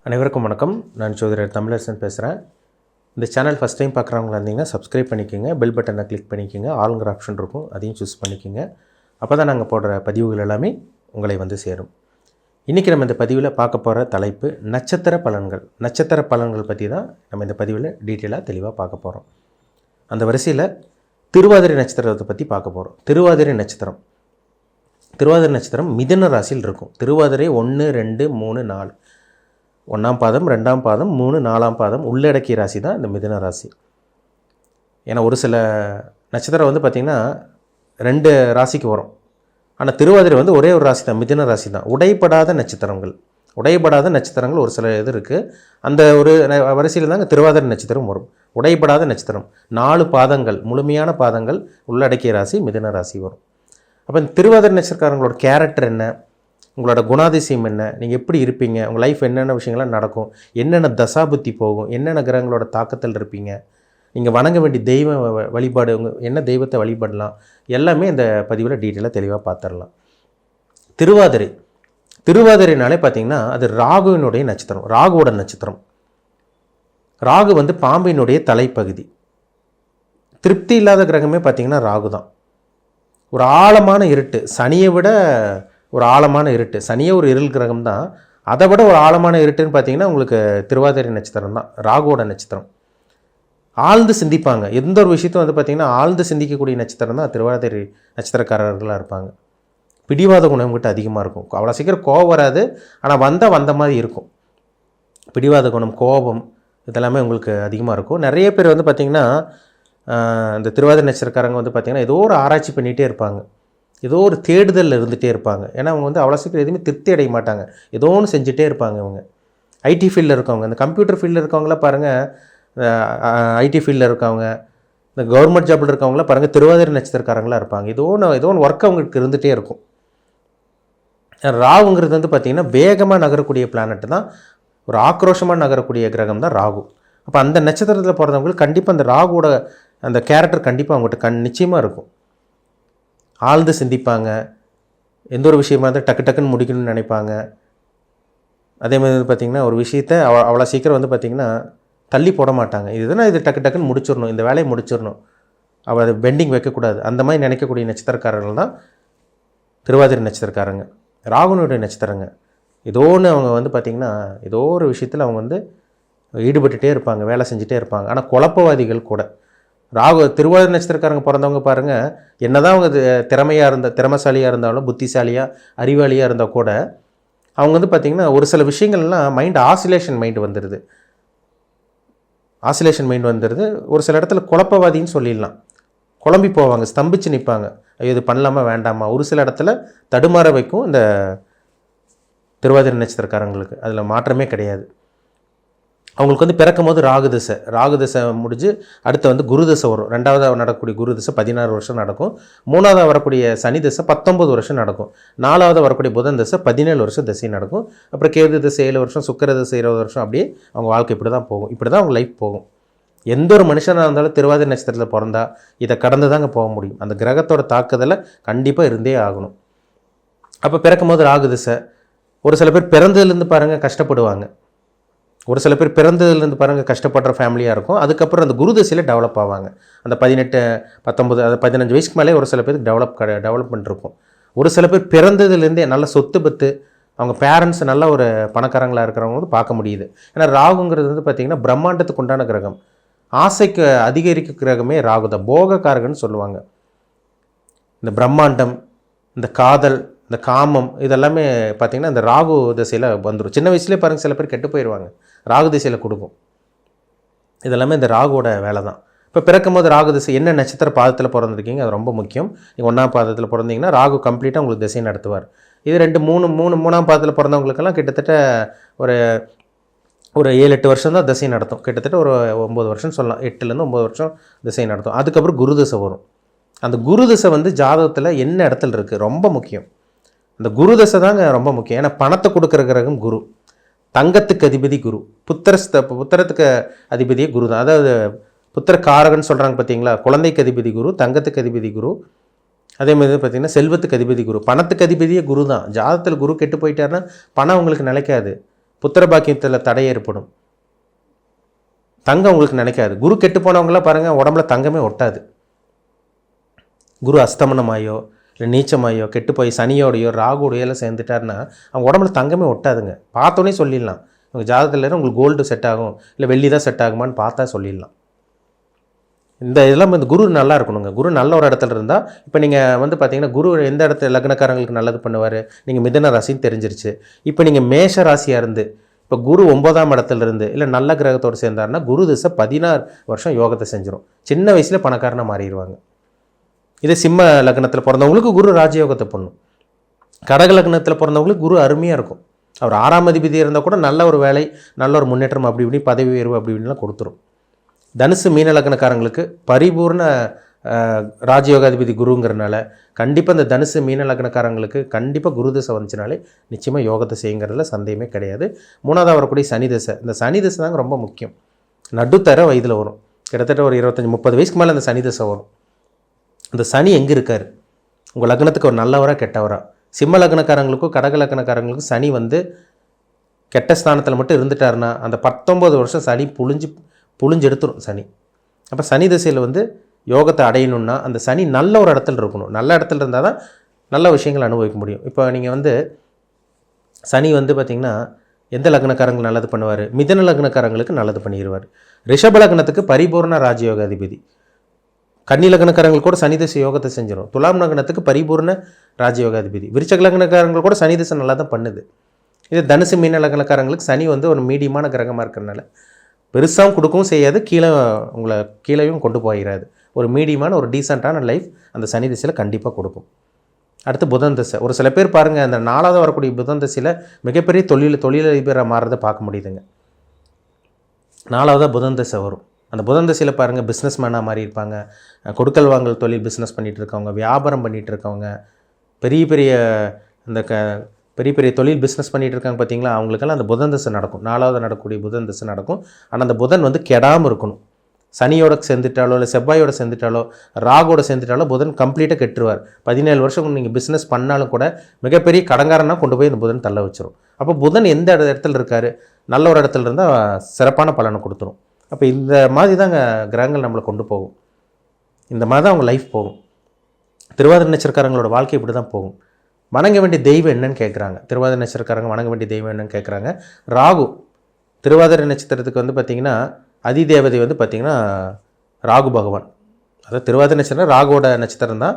அனைவருக்கும் வணக்கம். நான் ஜோதிடர் தமிழரசன் பேசுகிறேன். இந்த சேனல் ஃபஸ்ட் டைம் பார்க்குறவங்களா இருந்தீங்கன்னா சப்ஸ்கிரைப் பண்ணிக்கோங்க, பெல் பட்டனை கிளிக் பண்ணிக்கோங்க, ஆளுங்கிற ஆப்ஷன் இருக்கும், அதையும் சூஸ் பண்ணிக்கோங்க. அப்போ தான் நாங்கள் போடுற பதிவுகள் எல்லாமே உங்களை வந்து சேரும். இன்றைக்கி நம்ம இந்த பதிவில் பார்க்க போகிற தலைப்பு நட்சத்திர பலன்கள். நட்சத்திர பலன்கள் பற்றி தான் நம்ம இந்த பதிவில் டீட்டெயிலாக தெளிவாக பார்க்க போகிறோம். அந்த வரிசையில் திருவாதிரை நட்சத்திரத்தை பற்றி பார்க்க போகிறோம். திருவாதிரை நட்சத்திரம் மிதுன ராசியில் இருக்கும். திருவாதிரை 1, 2, 3, 4 1ஆம் பாதம், 2ஆம் பாதம், 3, 4ஆம் பாதம் உள்ளடக்கிய ராசி தான் இந்த மிதுன ராசி. ஏன்னா ஒரு சில நட்சத்திரம் வந்து பார்த்திங்கன்னா 2 ராசிக்கு வரும். ஆனால் திருவாதிரை வந்து ஒரே ஒரு ராசி தான், மிதுன ராசி தான். உடைப்படாத நட்சத்திரங்கள் ஒரு சில இது இருக்குது. அந்த ஒரு வரிசையில் தாங்க திருவாதிரை நட்சத்திரம் வரும். உடைப்படாத நட்சத்திரம் 4 பாதங்கள், முழுமையான பாதங்கள் உள்ளடக்கிய ராசி மிதுன ராசி வரும். அப்போ இந்த திருவாதிரை நட்சத்திரக்காரங்களோட கேரக்டர் என்ன, உங்களோட குணாதிசயம் என்ன, நீங்கள் எப்படி இருப்பீங்க, உங்கள் லைஃப் என்னென்ன விஷயங்கள்லாம் நடக்கும், என்னென்ன தசாபுத்தி போகும், என்னென்ன கிரகங்களோட தாக்கத்தில் இருப்பீங்க, நீங்கள் வணங்க வேண்டிய தெய்வ வழிபாடு, என்ன தெய்வத்தை வழிபடலாம், எல்லாமே இந்த பதிவில் டீட்டெயிலாக தெளிவாக பார்த்துடலாம். திருவாதிரைனாலே பார்த்திங்கன்னா அது ராகுவினுடைய நட்சத்திரம், ராகுவோட நட்சத்திரம். ராகு வந்து பாம்பினுடைய தலைப்பகுதி. திருப்தி இல்லாத கிரகமே பார்த்திங்கன்னா ராகு தான். ஒரு ஆழமான இருட்டு, சனியை விட ஒரு ஆழமான இருட்டு. சனியே ஒரு இருள் கிரகம் தான், அதை விட ஒரு ஆழமான இருட்டுன்னு பார்த்தீங்கன்னா உங்களுக்கு திருவாதிரை நட்சத்திரம் தான், ராகுவோட நட்சத்திரம். ஆழ்ந்து சிந்திப்பாங்க. எந்த ஒரு விஷயத்தையும் வந்து பார்த்திங்கன்னா ஆழ்ந்து சிந்திக்கக்கூடிய நட்சத்திரம் தான் திருவாதிரை நட்சத்திரக்காரர்களாக இருப்பாங்க. பிடிவாத குணம் கிட்ட அதிகமாக இருக்கும். அவ்வளோ சீக்கிரம் கோபம் வராது, ஆனால் வந்த மாதிரி இருக்கும். பிடிவாத குணம், கோபம் இதெல்லாமே உங்களுக்கு அதிகமாக இருக்கும். நிறைய பேர் வந்து பார்த்திங்கன்னா இந்த திருவாதிரை நட்சத்திரக்காரங்க வந்து பார்த்திங்கன்னா ஏதோ ஒரு ஆராய்ச்சி பண்ணிகிட்டே இருப்பாங்க, ஏதோ ஒரு தேடுதலில் இருந்துகிட்டே இருப்பாங்க. ஏன்னா அவங்க வந்து அவ்வளோ சீக்கிரம் எதுவுமே திருப்தி அடைய மாட்டாங்க, ஏதோ ஒன்று செஞ்சுட்டே இருப்பாங்க. அவங்க ஐடி ஃபீல்டில் இருக்கவங்க, இந்த கம்ப்யூட்டர் ஃபீல்டில் இருக்கவங்களாம் பாருங்கள், ஐடி ஃபீல்டில் இருக்கவங்க, இந்த கவர்மெண்ட் ஜாப்பில் இருக்கவங்களாம் பாருங்கள் திருவாதிரை நட்சத்திரக்காரங்களாக இருப்பாங்க. ஏதோ ஒன்று ஒர்க் அவங்களுக்கு இருந்துகிட்டே இருக்கும். ராகுங்கிறது வந்து பார்த்திங்கன்னா வேகமாக நகரக்கூடிய பிளானட் தான், ஒரு ஆக்ரோஷமாக நகரக்கூடிய கிரகம் தான் ராகு. அப்போ அந்த நட்சத்திரத்தில் பிறந்தவங்களுக்கு கண்டிப்பாக அந்த ராகுவோட அந்த கேரக்டர் கண்டிப்பாக அவங்ககிட்ட நிச்சயமாக இருக்கும். ஆழ்ந்து சிந்திப்பாங்க, எந்த ஒரு விஷயமா இருந்தால் டக்குன்னு முடிக்கணும்னு நினைப்பாங்க. அதே மாதிரி வந்து பார்த்திங்கன்னா ஒரு விஷயத்தை அவ்வளோ சீக்கிரம் வந்து பார்த்திங்கன்னா தள்ளி போட மாட்டாங்க. இதுதான் இது டக்குன்னு முடிச்சிடணும், இந்த வேலையை முடிச்சிடணும், அவள் அதை பெண்டிங் வைக்கக்கூடாது, அந்த மாதிரி நினைக்கக்கூடிய நட்சத்திரக்காரர்கள் தான் திருவாதிரை நட்சத்திரக்காரங்க, ராகுனுடைய நட்சத்திரங்க. ஏதோ ஒன்று அவங்க வந்து பார்த்திங்கன்னா ஏதோ ஒரு விஷயத்தில் அவங்க வந்து ஈடுபட்டுகிட்டே இருப்பாங்க, வேலை செஞ்சுட்டே இருப்பாங்க. ஆனால் குழப்பவாதிகள் கூட. திருவாதிரை நட்சத்திரக்காரங்க பிறந்தவங்க பாருங்கள், என்ன தான் அவங்க திறமைசாலியாக இருந்தாலும், புத்திசாலியாக அறிவாளியாக இருந்தால் கூட அவங்க வந்து பார்த்திங்கன்னா ஒரு சில விஷயங்கள்லாம் ஆசிலேஷன் மைண்டு வந்துடுது. ஒரு சில இடத்துல குழப்பவாதின்னு சொல்லிடலாம். குழம்பி போவாங்க, ஸ்தம்பிச்சு நிற்பாங்க, ஐயோ இது பண்ணலாமா வேண்டாமா. ஒரு சில இடத்துல தடுமாற வைக்கும் இந்த திருவாதிரை நட்சத்திரக்காரங்களுக்கு, அதில் மாற்றமே கிடையாது. அவங்களுக்கு வந்து பிறக்கும் போது ராகு தசை முடிஞ்சு அடுத்து வந்து குரு தசை வரும். 2வது நடக்கக்கூடிய குரு தசை 16 வருஷம் நடக்கும். 3வது வரக்கூடிய சனி தசை 19 வருஷம் நடக்கும். 4வது வரக்கூடிய புதன் தசை 17 வருஷம் தசை நடக்கும். அப்புறம் கேது தசை 7 வருஷம், சுக்கிர தசை 20 வருஷம். அப்படியே அவங்க வாழ்க்கை இப்படி தான் போகும், இப்படி தான் அவங்க லைஃப் போகும். எந்த ஒரு மனுஷனாக இருந்தாலும் திருவாதிரை நட்சத்திரத்தில் பிறந்தா இதை கடந்து தாங்க போக முடியும். அந்த கிரகத்தோட தாக்குதலை கண்டிப்பாக இருந்தே ஆகணும். அப்போ பிறக்கும் போது ராகு தசை. ஒரு சில பேர் பிறந்ததுலேருந்து பாருங்கள் கஷ்டப்படுவாங்க, ஒரு சில பேர் பிறந்ததுலேருந்து பாருங்கள் கஷ்டப்படுற ஃபேமிலியாக இருக்கும். அதுக்கப்புறம் அந்த குரு தசையில் டெவலப் ஆவாங்க. அந்த 18, 19, அது 15 வயசுக்கு மேலே ஒரு சில பேருக்கு டெவலப்மெண்ட் இருக்கும். ஒரு சில பேர் பிறந்ததுலேருந்தே நல்ல சொத்து பத்து, அவங்க பேரண்ட்ஸ் நல்ல ஒரு பணக்காரங்களாக இருக்கிறவங்க வந்து பார்க்க முடியுது. ஏன்னா ராகுங்கிறது வந்து பார்த்திங்கன்னா பிரம்மாண்டத்துக்கு உண்டான கிரகம், ஆசைக்கு அதிகரிக்க கிரகமே ராகு தான், போகக்காரகன்னு சொல்லுவாங்க. இந்த பிரம்மாண்டம், இந்த காதல், இந்த காமம் இதெல்லாமே பார்த்திங்கன்னா இந்த ராகு திசையில் வந்துடும். சின்ன வயசுலேயே பாருங்கள் சில பேர் கெட்டு போயிடுவாங்க, ராகு திசையில் கொடுக்கும். இதெல்லாமே இந்த ராகுவோட வேலை தான். இப்போ பிறக்கும் போது ராகு திசை என்ன நட்சத்திர பாதத்தில் பிறந்திருக்கீங்க அது ரொம்ப முக்கியம். நீங்கள் 1ஆம் பாதத்தில் பிறந்தீங்கன்னா ராகு கம்ப்ளீட்டாக உங்களுக்கு திசை நடத்துவார். இது 3ஆம் பாதத்தில் பிறந்தவங்களுக்கெல்லாம் கிட்டத்தட்ட ஒரு 7-8 வருஷம் தான் திசை நடத்தும். கிட்டத்தட்ட ஒரு 9 வருஷம் சொல்லலாம், 8லேருந்து 9 வருஷம் திசை நடத்தும். அதுக்கப்புறம் குரு திசை வரும். அந்த குரு திசை வந்து ஜாதகத்தில் என்ன இடத்துல இருக்குது ரொம்ப முக்கியம். அந்த குரு தசை தாங்க ரொம்ப முக்கியம். ஏன்னா பணத்தை கொடுக்குற கிரகம் குரு, தங்கத்துக்கு அதிபதி குரு, புத்திரத்துக்கு அதிபதியே குரு தான். அதாவது புத்திர காரகன்னு சொல்கிறாங்க பார்த்தீங்களா, குழந்தைக்கு அதிபதி குரு, தங்கத்துக்கு அதிபதி குரு, அதே மாதிரி பார்த்திங்கன்னா செல்வத்துக்கு அதிபதி குரு, பணத்துக்கு அதிபதியே குரு தான். ஜாதகத்தில் குரு கெட்டு போயிட்டாருன்னா பணம் உங்களுக்கு நிலைக்காது. புத்திர பாக்கியத்தில் தடை ஏற்படும். தங்கம் உங்களுக்கு நினைக்காது. குரு கெட்டு போனவங்களாம் பாருங்கள், உடம்புல தங்கமே ஒட்டாது. குரு அஸ்தமனமாயோ இல்லை நீச்சமாயோ கெட்டு போய் சனியோடையோ ராகுடையோ எல்லாம் சேர்ந்துட்டாருன்னா அவங்க உடம்புல தங்கமே ஒட்டாதுங்க. பார்த்தோன்னே சொல்லிடலாம், உங்கள் ஜாதகத்தில் உங்களுக்கு கோல்டு செட் ஆகும் இல்லை வெள்ளி தான் செட் ஆகுமான்னு பார்த்தா சொல்லிடலாம். இதெல்லாம் இந்த குரு நல்லா இருக்கணுங்க. குரு நல்ல ஒரு இடத்துல இருந்தால், இப்போ நீங்கள் பார்த்தீங்கன்னா குரு எந்த இடத்துல லக்னக்காரங்களுக்கு நல்லது பண்ணுவார், நீங்கள் மிதன ராசின்னு தெரிஞ்சிருச்சு. இப்போ நீங்கள் மேஷ ராசியாக இருந்து இப்போ குரு 9ஆம் இடத்துல இருந்து இல்லை நல்ல கிரகத்தோடு சேர்ந்தாருன்னா குரு திசை 16 வருஷம் யோகத்தை செஞ்சிடும். சின்ன வயசில் பணக்காரனாக மாறிடுவாங்க. இதே சிம்ம லக்னத்தில் பிறந்தவங்களுக்கு குரு ராஜயோகத்தை பண்ணும். கடக லக்னத்தில் பிறந்தவங்களுக்கு குரு அருமையாக இருக்கும். அவர் 6ஆம் அதிபதியாக இருந்தால் கூட நல்ல ஒரு வேலை, நல்ல ஒரு முன்னேற்றம், அப்படி இப்படி பதவி உயர்வு அப்படி இப்படின்லாம் கொடுத்துரும். தனுசு மீன லக்னக்காரங்களுக்கு பரிபூர்ண ராஜயோகாதிபதி குருங்கிறனால கண்டிப்பாக இந்த தனுசு மீன லக்னக்காரங்களுக்கு கண்டிப்பாக குரு தசை வந்துச்சுனாலே நிச்சயமாக யோகத்தை செய்யுங்கிறதுல சந்தேகமே கிடையாது. 3ஆவது வரக்கூடிய சனி தசை, இந்த சனி தசை தாங்க ரொம்ப முக்கியம். நடுத்தர வயதில் வரும். கிட்டத்தட்ட ஒரு 25-30 வயசுக்கு மேலே அந்த சனி தசை வரும். அந்த சனி எங்கே இருக்கார், உங்கள் லக்னத்துக்கு ஒரு நல்லவரா கெட்டவரா? சிம்ம லக்னக்காரங்களுக்கும் கடக லக்னக்காரங்களுக்கும் சனி கெட்ட ஸ்தானத்தில் மட்டும் இருந்துட்டாருன்னா அந்த 19 வருஷம் சனி புழிஞ்சு எடுத்துரும் சனி. அப்போ சனி திசையில் யோகத்தை அடையணுன்னா அந்த சனி நல்ல ஒரு இடத்துல இருக்கணும். நல்ல இடத்துல இருந்தால் தான் நல்ல விஷயங்கள் அனுபவிக்க முடியும். இப்போ நீங்கள் சனி பார்த்திங்கன்னா எந்த லக்னக்காரங்களுக்கு நல்லது பண்ணுவார்? மிதன லக்னக்காரங்களுக்கு நல்லது பண்ணிடுவார். ரிஷப லக்னத்துக்கு பரிபூர்ண ராஜயோக அதிபதி. கன்னி லக்னக்காரங்களுக்கு கூட சனி திசை யோகத்தை செஞ்சிடும். துலாம் லக்னத்துக்கு பரிபூர்ண ராஜயோக அதிபதி. விருச்சக லக்னக்காரங்களுக்கு கூட சனி திசை நல்லா தான் பண்ணுது. இது தனுசு மீன லக்னக்காரங்களுக்கு சனி ஒரு மீடியமான கிரகமாக இருக்கிறதுனால பெருசாகவும் கொடுக்கவும் செய்யாது, உங்களை கீழேயும் கொண்டு போயிடாது. ஒரு மீடியமான ஒரு டீசெண்டான லைஃப் அந்த சனி திசையில் கண்டிப்பாக கொடுக்கும். அடுத்து புதன் திசை. ஒரு சில பேர் பாருங்கள், அந்த 4ஆவது வரக்கூடிய புதன் திசையில் மிகப்பெரிய தொழிலதிபராக மாறுறதை பார்க்க முடியுதுங்க. 4ஆவதாக புதன் திசை வரும். அந்த புதன் திசையில் பாருங்கள், பிஸ்னஸ் மேனாக மாறி இருப்பாங்க. கொடுக்கல் வாங்கல் தொழில் பிஸ்னஸ் பண்ணிகிட்டு இருக்கவங்க, வியாபாரம் பண்ணிகிட்டு இருக்கவங்க, பெரிய பெரிய தொழில் பிஸ்னஸ் பண்ணிகிட்டு இருக்காங்க பார்த்தீங்களா, அவங்களுக்கெல்லாம் அந்த புதன் திசை நடக்கும். 4ஆவது நடக்கக்கூடிய புதன் திசை நடக்கும். ஆனால் அந்த புதன் கெடாமல் இருக்கணும். சனியோட சேர்ந்துட்டாலோ இல்லை செவ்வாயோட சேர்ந்துட்டாலோ ராகோட சேர்ந்துட்டாலோ புதன் கம்ப்ளீட்டாக கெட்டுருவார். 17 வருஷம் நீங்கள் பிஸ்னஸ் பண்ணாலும் கூட மிகப்பெரிய கடங்காரனாக கொண்டு போய் இந்த புதன் தள்ள வச்சிரும். அப்போ புதன் எந்த இடத்துல இருக்கார், நல்ல ஒரு இடத்துல இருந்தால் சிறப்பான பலனை கொடுத்துரும். அப்போ இந்த மாதிரி தாங்க கிரகங்கள் நம்மளை கொண்டு போகும். இந்த மாதிரி தான் அவங்க லைஃப் போகும். திருவாதிரை நட்சத்திரக்காரங்களோட வாழ்க்கை இப்படி தான் போகும். வணங்க வேண்டிய தெய்வம் என்னன்னு கேட்குறாங்க. திருவாதிரை நட்சத்திரக்காரங்க வணங்க வேண்டிய தெய்வம் என்னன்னு கேட்குறாங்க. ராகு. திருவாதிரை நட்சத்திரத்துக்கு பார்த்திங்கன்னா அதிதேவதை பார்த்திங்கன்னா ராகு பகவான். அதாவது திருவாதிரை நட்சத்திரம் ராகுவோட நட்சத்திரம் தான்.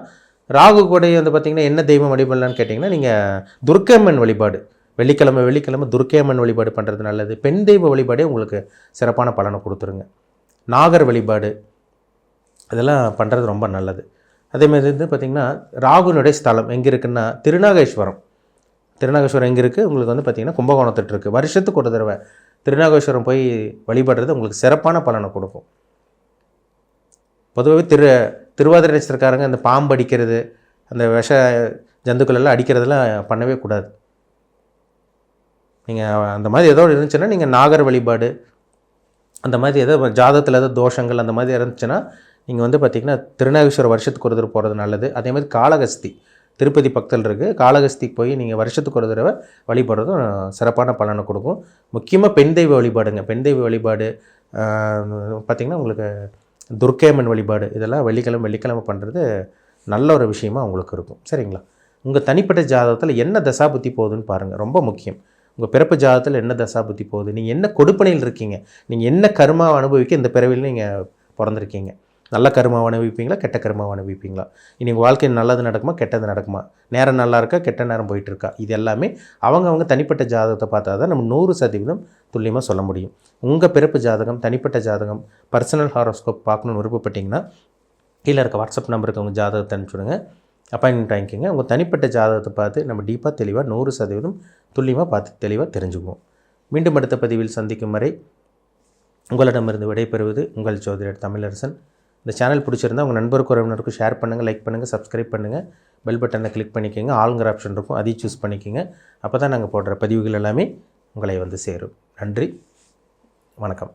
ராகு கூட பார்த்திங்கன்னா என்ன தெய்வம் வழிபடலான்னு கேட்டிங்கன்னா நீங்கள் துர்க்கையம்மன் வழிபாடு, வெள்ளிக்கிழமை துர்க்கையம்மன் வழிபாடு பண்ணுறது நல்லது. பெண் தெய்வ வழிபாடே உங்களுக்கு சிறப்பான பலனை கொடுத்துருங்க. நாகர் வழிபாடு இதெல்லாம் பண்ணுறது ரொம்ப நல்லது. அதேமாதிரி பார்த்திங்கன்னா ராகுனுடைய ஸ்தலம் எங்கே இருக்குன்னா திருநாகேஸ்வரம். திருநாகேஸ்வரம் எங்கே இருக்குது உங்களுக்கு பார்த்திங்கன்னா கும்பகோணத்துட்டு இருக்குது. வருஷத்துக்கு ஒரு தடவை திருநாகேஸ்வரம் போய் வழிபடுறது உங்களுக்கு சிறப்பான பலனை கொடுக்கும். பொதுவாகவே திருவாதிரை நட்சத்திரக்காரங்க அந்த பாம்பு அடிக்கிறது, அந்த விஷ ஜந்துக்கள் எல்லாம் அடிக்கிறதெல்லாம் பண்ணவே கூடாது. நீங்கள் அந்த மாதிரி ஏதோ இருந்துச்சுன்னா நீங்கள் நாகர் வழிபாடு, அந்த மாதிரி ஏதோ ஜாதகத்தில் ஏதோ தோஷங்கள் அந்த மாதிரி இருந்துச்சுன்னா நீங்கள் பார்த்திங்கன்னா திருநாகேஸ்வரம் வருஷத்துக்கு ஒரு தடவை போகிறது நல்லது. அதே மாதிரி காளகஸ்தி திருப்பதி பக்கத்தில் இருக்குது. காளகஸ்திக்கு போய் நீங்கள் வருஷத்துக்கு ஒரு தடவை வழிபடுறதும் சிறப்பான பலனை கொடுக்கும். முக்கியமாக பெண் தெய்வ வழிபாடுங்க. பெண் தெய்வ வழிபாடு பார்த்திங்கன்னா உங்களுக்கு துர்க்கையம்மன் வழிபாடு இதெல்லாம் வெள்ளிக்கிழமை பண்ணுறது நல்ல ஒரு விஷயமாக உங்களுக்கு இருக்கும். சரிங்களா? உங்கள் தனிப்பட்ட ஜாதகத்தில் என்ன தசாபுத்தி போகுதுன்னு பாருங்கள், ரொம்ப முக்கியம். உங்கள் பிறப்பு ஜாதகத்தில் என்ன தசாபுத்தி போகுது, நீங்கள் என்ன கொடுப்பனையில் இருக்கீங்க, நீங்கள் என்ன கர்மாவை அனுபவிக்க இந்த பிறவியில் நீங்கள் பிறந்திருக்கீங்க. நல்ல கர்மாவை அனுபவிப்பீங்களா, கெட்ட கர்மாவை அனுபவிப்பீங்களா, இனி உங்கள் வாழ்க்கையில் நல்லது நடக்குமா கெட்டது நடக்குமா, நேரம் நல்லா இருக்கா கெட்ட நேரம் போயிட்டுருக்கா, இது எல்லாமே அவங்க தனிப்பட்ட ஜாதகத்தை பார்த்தா தான் நம்ம 100% துல்லியமாக சொல்ல முடியும். உங்கள் பிறப்பு ஜாதகம், தனிப்பட்ட ஜாதகம், பர்சனல் ஹாரோஸ்கோப் பார்க்கணுன்னு விருப்பப்பட்டிங்கன்னா கீழே இருக்க வாட்ஸ்அப் நம்பருக்கு உங்கள் ஜாதகத்தை அனுப்பிச்சுடுங்க, அப்பாயின்மெண்ட் வாங்கிக்கோங்க. உங்கள் தனிப்பட்ட ஜாதகத்தை பார்த்து நம்ம டீப்பாக தெளிவாக 100% துல்லியமாக பார்த்து தெளிவாக தெரிஞ்சுக்குவோம். மீண்டும் அடுத்த பதிவில் சந்திக்கும் வரை உங்களிடமிருந்து விடைபெறுவது உங்கள் ஜோதிடர் தமிழரசன். இந்த சேனல் பிடிச்சிருந்தால் உங்கள் நண்பருக்கு உறவினருக்கும் ஷேர் பண்ணுங்கள், லைக் பண்ணுங்கள், சப்ஸ்கிரைப் பண்ணுங்கள், பெல் பட்டனை கிளிக் பண்ணிக்கோங்க, ஆளுங்கிற ஆப்ஷன் இருக்கும் அதையும் சூஸ் பண்ணிக்கோங்க. அப்போ தான் நாங்கள் போடுற பதிவுகள் எல்லாமே உங்களை சேரும். நன்றி, வணக்கம்.